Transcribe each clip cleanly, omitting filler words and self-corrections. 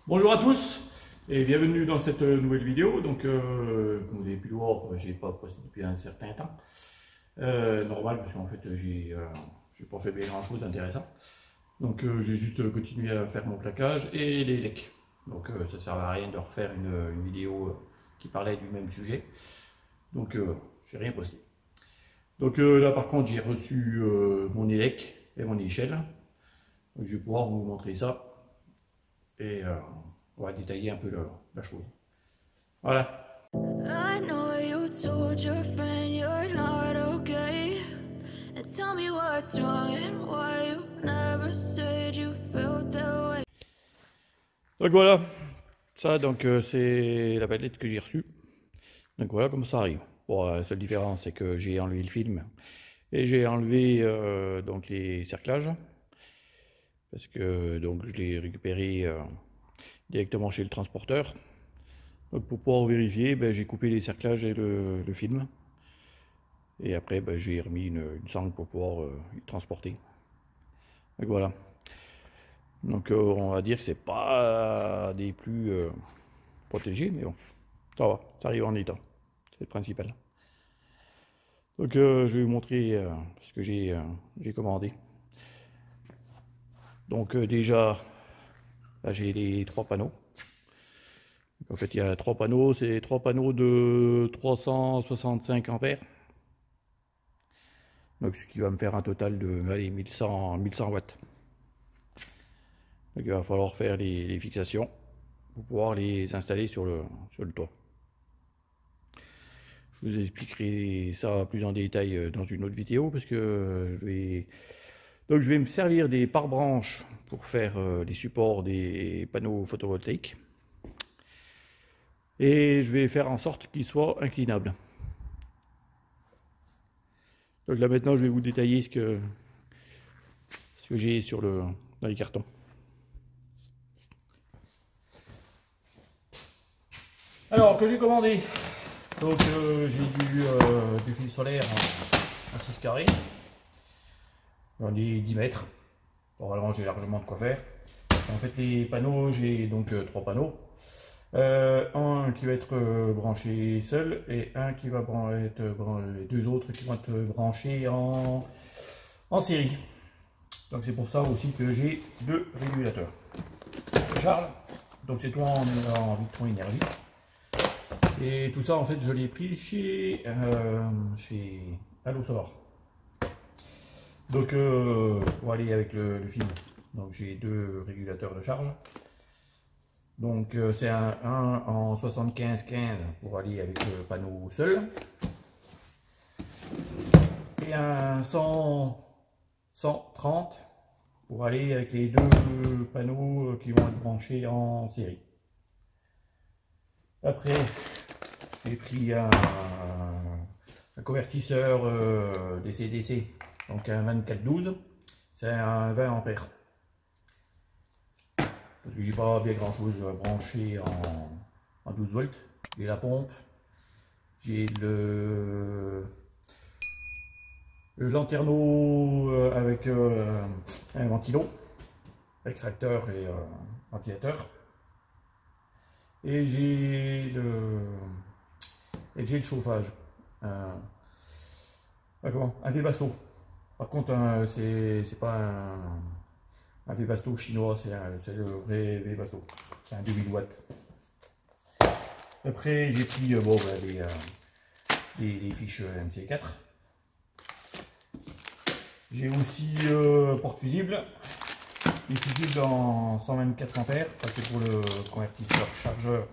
Bonjour à tous et bienvenue dans cette nouvelle vidéo. Donc, comme vous avez pu le voir, j'ai pas posté depuis un certain temps. Normal parce qu'en fait, j'ai pas fait grand chose d'intéressant. Donc, j'ai juste continué à faire mon plaquage et les lecs. Donc, ça ne servait à rien de refaire une vidéo qui parlait du même sujet. Donc, j'ai rien posté. Donc là, par contre, j'ai reçu mon élec et mon échelle. Donc, je vais pouvoir vous montrer ça. Et on va détailler un peu la chose. Voilà. I know you told your friend you're not okay. And tell me what's wrong and why you never said you felt that way. Donc voilà, ça donc c'est la palette que j'ai reçue. Donc voilà comment ça arrive. Bon, la seule différence c'est que j'ai enlevé le film et j'ai enlevé donc les cerclages. Parce que donc je l'ai récupéré directement chez le transporteur. Donc pour pouvoir vérifier, j'ai coupé les cerclages et le film. Et après, j'ai remis une sangle pour pouvoir y transporter. Donc voilà. Donc on va dire que c'est pas des plus protégés, mais bon, ça va, ça arrive en état. C'est le principal. Donc je vais vous montrer ce que j'ai commandé. Donc déjà, là, j'ai les 3 panneaux. En fait, il y a 3 panneaux, c'est 3 panneaux de 365 ampères. Donc, ce qui va me faire un total de allez, 1100 watts. Donc, il va falloir faire les fixations pour pouvoir les installer sur le toit. Je vous expliquerai ça plus en détail dans une autre vidéo parce que je vais me servir des pare-branches pour faire les supports des panneaux photovoltaïques. Et je vais faire en sorte qu'ils soient inclinables. Donc là maintenant je vais vous détailler ce que j'ai dans les cartons. Alors que j'ai commandé, donc j'ai du fil solaire en 6 carrés, j'en ai 10 mètres. Normalement j'ai largement de quoi faire. En fait les panneaux, j'ai donc 3 panneaux. Un qui va être branché seul et un qui va être les 2 autres qui vont être branchés en série. Donc c'est pour ça aussi que j'ai 2 régulateurs de charge. Donc c'est tout en Victron Énergie. Et tout ça en fait je l'ai pris chez Allo Solar. Donc on va aller avec le film. Donc j'ai 2 régulateurs de charge. Donc c'est un en 75-15 pour aller avec le panneau seul. Et un 100-130 pour aller avec les 2 panneaux qui vont être branchés en série. Après, j'ai pris un convertisseur DC-DC, donc un 24-12, c'est un 20 ampères. Parce que j'ai pas bien grand chose branché en 12 volts. J'ai la pompe, j'ai le lanterneau avec un ventilo, extracteur et ventilateur. Et j'ai le chauffage, un Webasto. Par contre, c'est pas un Webasto chinois, c'est le vrai Webasto. C'est un 2000 watts. Après, j'ai pris les fiches MC4. J'ai aussi porte-fusible. Les fusibles en 124 ampères. Ça, c'est pour le convertisseur chargeur.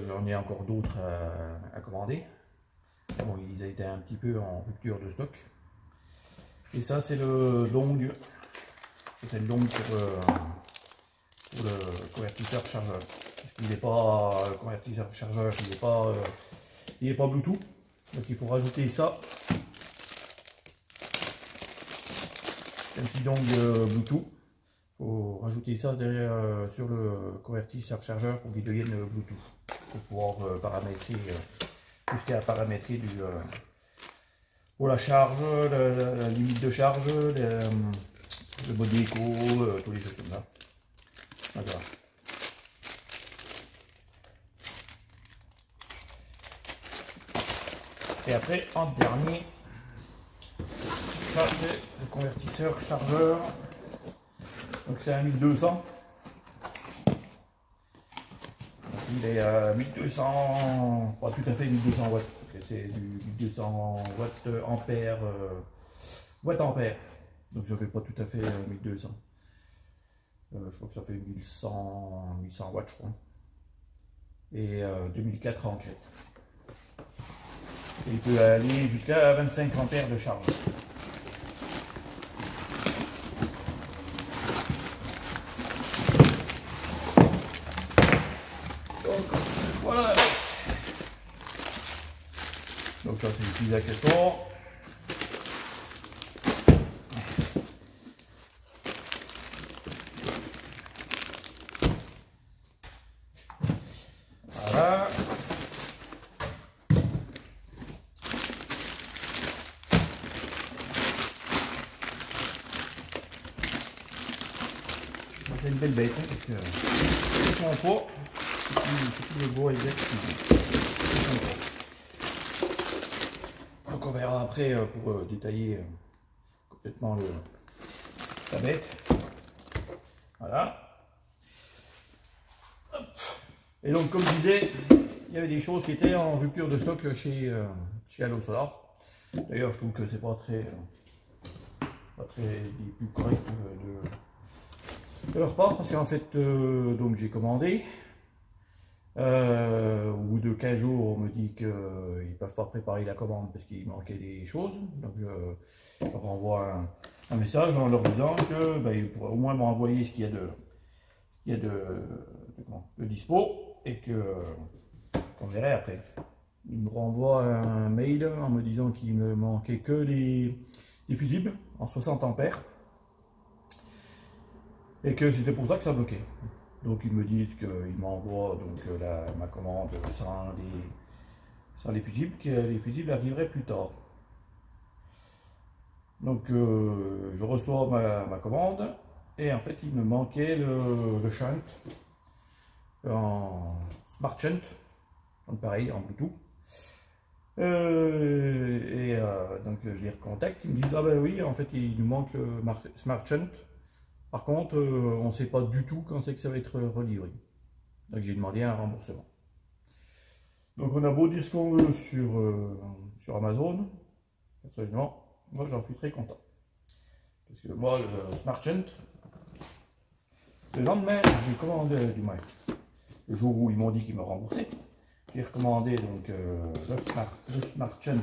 J'en ai encore d'autres à commander. Bon, ils ont été un petit peu en rupture de stock. Et ça, c'est le long. C'est le long pour le convertisseur chargeur. Parce qu'il n'est pas le convertisseur chargeur, il n'est pas Bluetooth. Donc il faut rajouter ça. C'est un petit dongle Bluetooth. Il faut rajouter ça derrière, sur le convertisseur chargeur pour qu'il devienne Bluetooth. Pour pouvoir paramétrer tout ce qu'il y a à paramétrer pour la charge, la limite de charge, le mode éco, tous les choses comme ça. D'accord. Et après, en dernier, ça c'est le convertisseur chargeur. Donc c'est un 1200. Donc il est à 1200, pas tout à fait 1200 watts, parce que c'est du 1200 watts ampères, watt ampères. Donc ça fait pas tout à fait 1200. Je crois que ça fait 1100 watts, je crois. Et 2004 en crête. Et il peut aller jusqu'à 25 ampères de charge. Donc voilà. Donc ça c'est les petits accessoires. Voilà. C'est une belle bête, hein, parce que son poids, je sais plus le bois exact. Donc on verra après pour détailler complètement la bête. Voilà. Hop. Et donc comme je disais, il y avait des choses qui étaient en rupture de stock chez Allo Solar. D'ailleurs je trouve que c'est pas très des plus corrects de leur part, parce qu'en fait donc j'ai commandé. Au bout de 15 jours, on me dit qu'ils ne peuvent pas préparer la commande parce qu'il manquait des choses. Donc je leur envoie un message en leur disant que ils pourraient au moins m'envoyer ce qu'il y a de dispo, et qu'on verrait après. Ils me renvoient un mail en me disant qu'il me manquait que les fusibles en 60 ampères et que c'était pour ça que ça bloquait. Donc ils me disent qu'ils m'envoient ma commande sans les fusibles, que les fusibles arriveraient plus tard. Donc je reçois ma commande, et en fait il me manquait le shunt en smart shunt, donc pareil en Bluetooth. Donc je les recontacte, ils me disent ah ben oui, en fait il nous manque le smart shunt. Par contre, on ne sait pas du tout quand c'est que ça va être relivré. Donc j'ai demandé un remboursement. Donc on a beau dire ce qu'on veut sur Amazon, personnellement, moi j'en suis très content. Parce que moi, le Smart Shunt, le lendemain, j'ai commandé, du moins, le jour où ils m'ont dit qu'ils me remboursaient, j'ai recommandé donc le Smart Shunt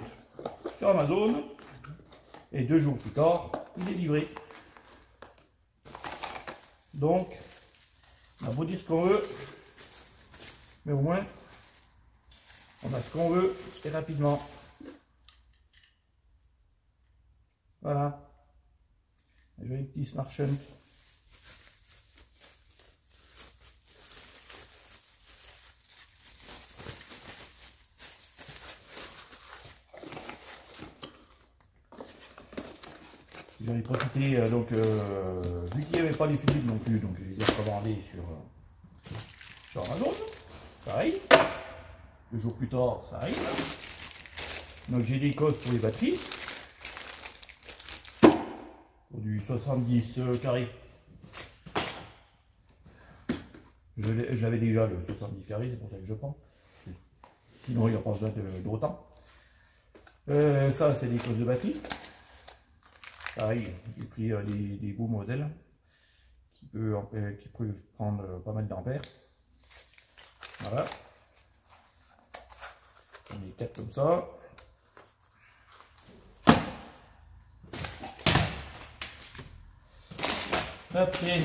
sur Amazon, et 2 jours plus tard, il est livré. Donc, on a beau dire ce qu'on veut, mais au moins, on a ce qu'on veut et rapidement. Voilà. Un joli petit Smart Shunt. J'en ai profité, vu qu'il n'y avait pas les fusibles non plus, donc je les ai recommandés sur Amazon. Pareil. 2 jours plus tard, ça arrive. Donc j'ai des cosses pour les batteries. Pour du 70 carré. Je l'avais déjà le 70 carré, c'est pour ça que je prends. Sinon il n'y a pas besoin d'autant. Ça c'est des cosses de batterie. Pareil, j'ai pris des beaux modèles qui peuvent prendre pas mal d'ampères. Voilà. On les 4 comme ça. Après,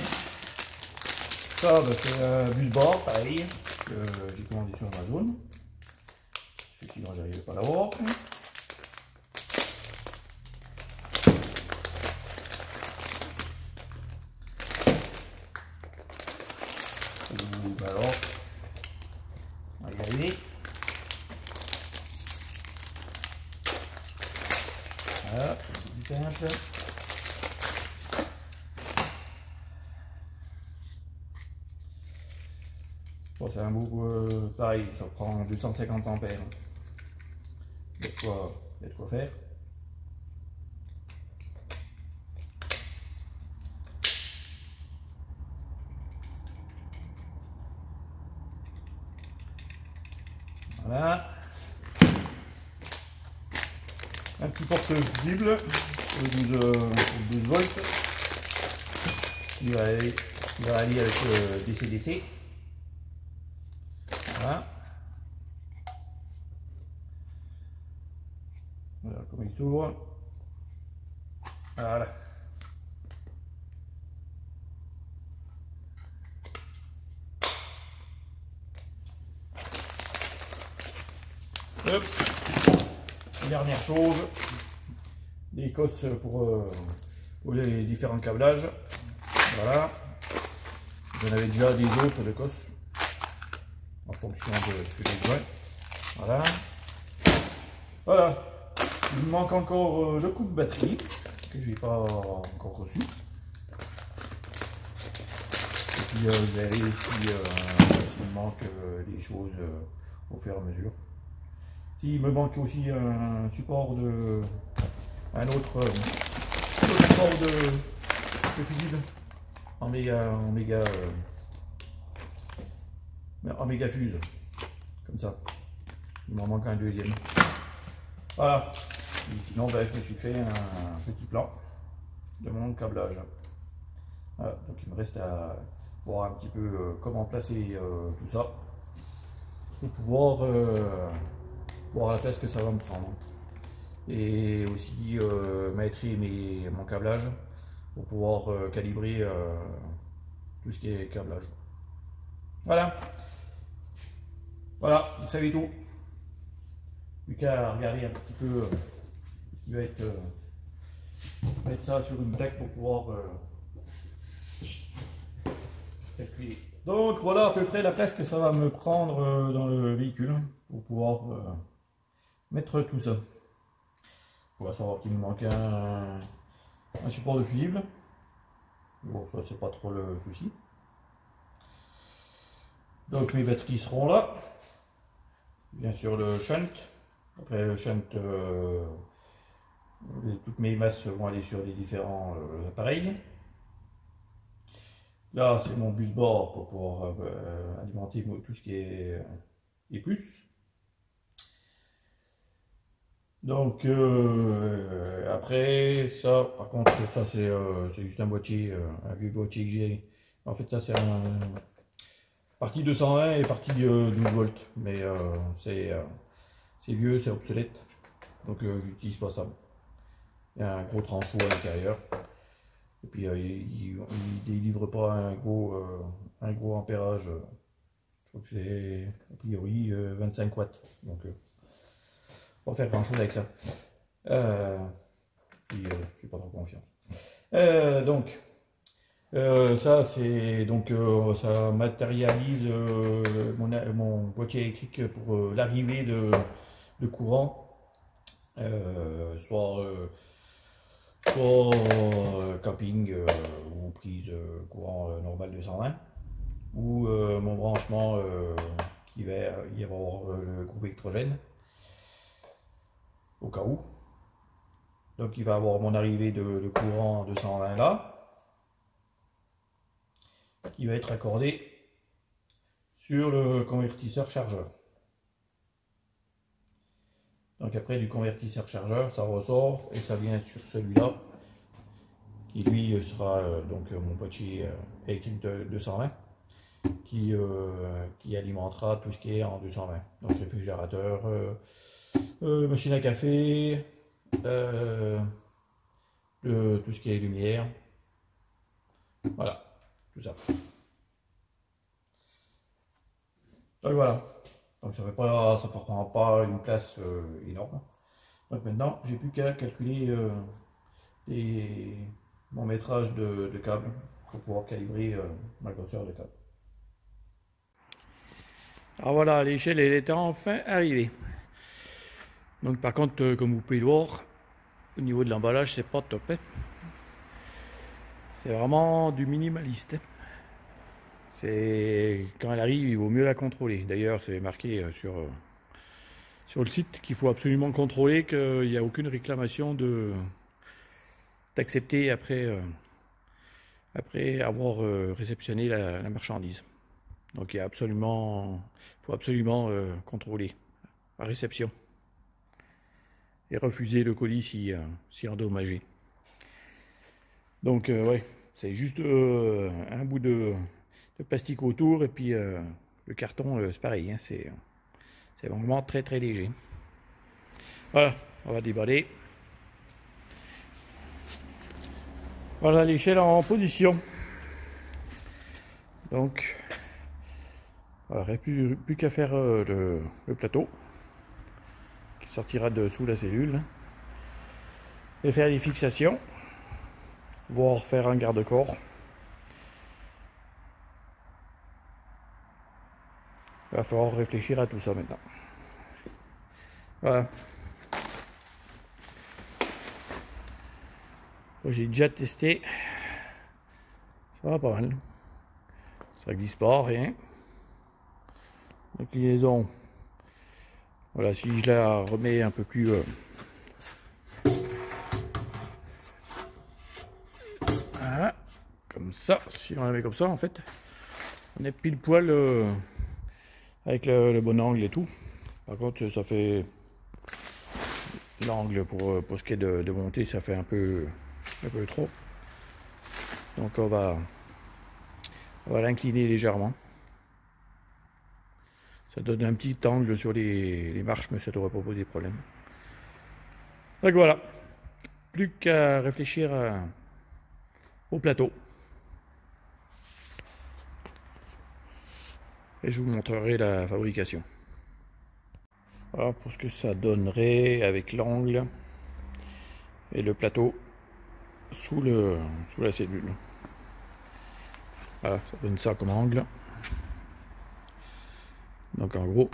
ça c'est un bus bar, pareil, que j'ai commandé sur Amazon. Parce que sinon j'arrivais pas à l'avoir. Alors, on va y arriver. Voilà, c'est plus simple. Bon, c'est un bout pareil, ça prend 250 ampères. Il y a de quoi faire. Voilà. Un petit porteur fusible pour 12 volts. Il va aller avec le DC-DC. Voilà. Voilà comment il s'ouvre. Voilà. Hop. Dernière chose, des cosses pour les différents câblages. Voilà. J'en avais déjà des autres de cosses en fonction de ce que j'ai besoin. Voilà. Voilà. Il me manque encore le coupe batterie que j'ai pas encore reçu. Et puis je verrai s'il me manque des choses au fur et à mesure. S'il me manque aussi un support de un autre support de fusible en méga fuse, comme ça. Il m'en manque un deuxième. Voilà. Et sinon, ben, je me suis fait un petit plan de mon câblage. Voilà. Donc il me reste à voir un petit peu comment placer tout ça pour pouvoir voir la place que ça va me prendre. Et aussi mettre mon câblage pour pouvoir calibrer tout ce qui est câblage. Voilà. Voilà, vous savez tout. Plus qu'à regarder un petit peu ce qui va être mettre ça sur une plaque pour pouvoir calculer. Donc voilà à peu près la place que ça va me prendre dans le véhicule pour pouvoir mettre tout ça. On va savoir qu'il me manque un support de fusible. Bon, ça c'est pas trop le souci. Donc mes batteries seront là. Bien sûr le shunt. Après le shunt, toutes mes masses vont aller sur les différents appareils. Là c'est mon bus bar pour pouvoir alimenter tout ce qui est plus. Donc après ça, par contre ça c'est juste un boîtier, un vieux boîtier que j'ai. En fait ça c'est un partie 220 et partie 12 volts, mais c'est vieux, c'est obsolète, donc j'utilise pas ça. Il y a un gros transfo à l'intérieur, et puis il délivre pas un gros ampérage. Je crois que c'est a priori 25 watts, donc pas faire grand chose avec ça. Puis j'ai pas trop confiance. Donc ça c'est donc ça matérialise mon boîtier électrique pour l'arrivée de courant, soit camping ou prise courant normal 220, ou mon branchement qui va y avoir le groupe électrogène au cas où. Donc il va avoir mon arrivée de courant 220 là, qui va être accordé sur le convertisseur chargeur. Donc après du convertisseur chargeur, ça ressort et ça vient sur celui-là, qui lui sera donc mon boîtier électrique de 220, qui alimentera tout ce qui est en 220. Donc réfrigérateur, machine à café, tout ce qui est lumière, voilà, tout ça. Donc voilà, donc ça ne prend pas une place énorme. Donc maintenant, j'ai plus qu'à calculer mon métrage de câble pour pouvoir calibrer ma grosseur de câble. Alors voilà, l'échelle elle est enfin arrivée. Donc par contre, comme vous pouvez le voir, au niveau de l'emballage, c'est pas top. Hein. C'est vraiment du minimaliste. Hein. C'est quand elle arrive, il vaut mieux la contrôler. D'ailleurs, c'est marqué sur le site qu'il faut absolument contrôler, qu'il n'y a aucune réclamation d'accepter après avoir réceptionné la marchandise. Donc il faut absolument contrôler la réception et refuser le colis si endommagé. Donc ouais, c'est juste un bout de plastique autour, et puis le carton c'est pareil, hein, c'est vraiment très très léger. Voilà, on va déballer. Voilà l'échelle en position. Donc il n'y aurait plus qu'à faire le plateau qui sortira de sous la cellule et faire les fixations, voire faire un garde-corps. Il va falloir réfléchir à tout ça maintenant. Voilà. J'ai déjà testé. Ça va pas mal. Ça glisse pas, rien. L'inclinaison. Voilà, si je la remets un peu plus... voilà. Comme ça. Si on la met comme ça, en fait, on est pile poil avec le bon angle et tout. Par contre, ça fait... L'angle pour ce qui est de monter, ça fait un peu trop. Donc on va l'incliner légèrement. Ça donne un petit angle sur les marches, mais ça ne devrait pas poser problème. Donc voilà, plus qu'à réfléchir au plateau. Et je vous montrerai la fabrication. Voilà pour ce que ça donnerait avec l'angle et le plateau sous la cellule. Voilà, ça donne ça comme angle. Donc en gros,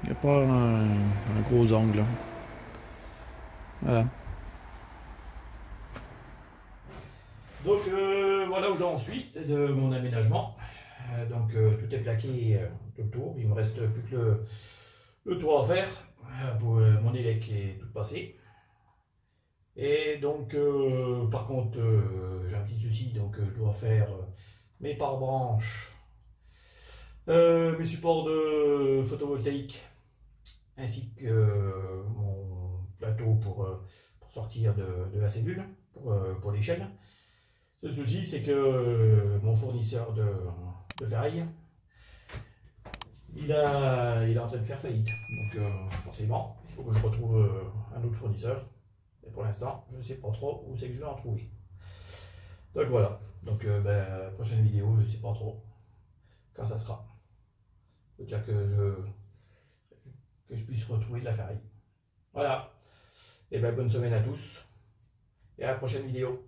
il n'y a pas un gros angle. Voilà. Donc voilà où j'en suis de mon aménagement. Donc tout est plaqué tout autour. Il me reste plus que le toit à faire pour mon élec qui est tout passé. Et donc par contre j'ai un petit souci, donc je dois faire mes pare-branches, mes supports de photovoltaïque, ainsi que mon plateau pour sortir de la cellule pour l'échelle. Le souci, c'est que mon fournisseur de ferraille, il est en train de faire faillite. Donc forcément, il faut que je retrouve un autre fournisseur. Et pour l'instant, je ne sais pas trop où c'est que je vais en trouver. Donc voilà. Donc prochaine vidéo, je ne sais pas trop quand ça sera. Il faut déjà que je puisse retrouver de la ferraille. Voilà. Et bonne semaine à tous. Et à la prochaine vidéo.